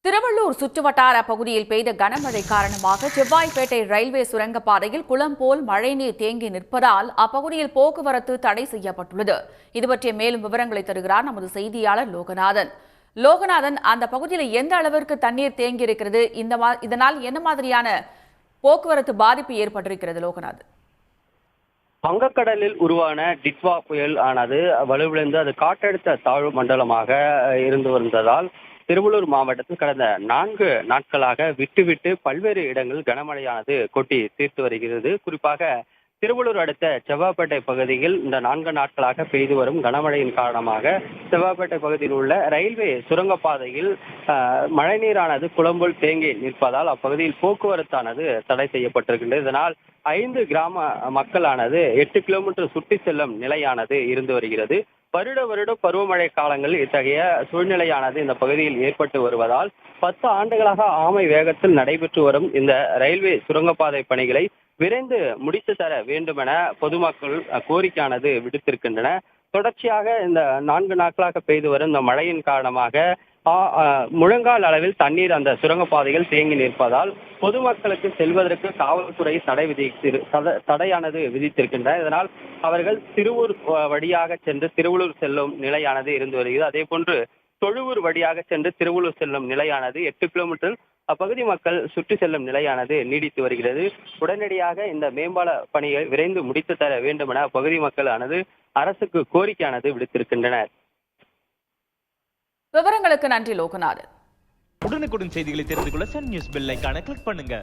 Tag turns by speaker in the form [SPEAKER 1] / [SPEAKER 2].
[SPEAKER 1] திருவள்ளூர் சுற்றுவட்டார பகுதியில் பெய்த கனமழை காரணமாக செவ்வாய்ப்பேட்டை ரயில்வே சுரங்கப்பாதையில் குளம் போல் மழைநீர் தேங்கி நிற்பதால் அப்பகுதியில் போக்குவரத்து தடை செய்யப்பட்டுள்ளது. இதுபற்றிய மேலும் விவரங்களை தருகிறார் நமது செய்தியாளர் லோகநாதன். லோகநாதன், அந்த பகுதியில் எந்த அளவிற்கு தண்ணீர் தேங்கி இருக்கிறது? இதனால் என்ன மாதிரியான போக்குவரத்து பாதிப்பு ஏற்பட்டிருக்கிறது? லோகநாதன்,
[SPEAKER 2] வங்கக்கடலில் உருவான டிட்வா புயல் ஆனது வலுவிழந்து அது காற்றழுத்த தாழ்வு மண்டலமாக இருந்து வந்ததால் திருவள்ளூர் மாவட்டத்தில் கடந்த 4 நாட்களாக விட்டு பல்வேறு இடங்களில் கனமழையானது கொட்டி தீர்த்து வருகிறது. குறிப்பாக திருவள்ளூர் அடுத்த செவ்வாய்ப்பேட்டை பகுதியில் இந்த 4 நாட்களாக பெய்து வரும் கனமழையின் காரணமாக செவ்வாய்ப்பேட்டை பகுதியில் உள்ள ரயில்வே சுரங்கப்பாதையில் மழைநீரானது குளம்போல் தேங்கி நிற்பதால் அப்பகுதியில் போக்குவரத்தானது தடை செய்யப்பட்டிருக்கின்றது. இதனால் 5 கிராம மக்களானது 8 கிலோமீட்டர் சுற்றி செல்லும் நிலையானது இருந்து வருகிறது. வருட பருவமழை காலங்களில் இத்தகைய சூழ்நிலையானது இந்த பகுதியில் ஏற்பட்டு வருவதால் 10 ஆண்டுகளாக ஆமை வேகத்தில் நடைபெற்று வரும் இந்த ரயில்வே சுரங்கப்பாதை பணிகளை விரைந்து முடித்து தர வேண்டும் என பொதுமக்கள் கோரிக்கையானது விடுத்திருக்கின்றன. தொடர்ச்சியாக இந்த 4 நாட்களாக பெய்து வரும் இந்த மழையின் காரணமாக முழங்கால் அளவில் தண்ணீர் அந்த சுரங்கப்பாதைகள் தேங்கி நிற்பதால் பொதுமக்களுக்கு செல்வதற்கு காவல்துறை தடையானது விதித்திருக்கின்றனர். இதனால் அவர்கள் திருவூர் வழியாக சென்று திருவள்ளூர் செல்லும் நிலையானது இருந்து வருகிறது. அதே போன்று தொழுவூர் வழியாக சென்று திருவள்ளூர் செல்லும் நிலையானது 8 கிலோமீட்டர் அப்பகுதி மக்கள் சுற்றி செல்லும் நிலையானது நீடித்து வருகிறது. உடனடியாக இந்த மேம்பால பணியை விரைந்து முடித்து தர வேண்டும் என அப்பகுதி மக்களானது அரசுக்கு கோரிக்கையானது விடுத்திருக்கின்றனர்.
[SPEAKER 1] விவரங்களுக்கு நன்றி லோகநாதன்.
[SPEAKER 3] உடனுக்குடன் செய்திகளை தெரிந்து கொள்ள சன் நியூஸ் பெல் ஐகானை கிளிக் பண்ணுங்க.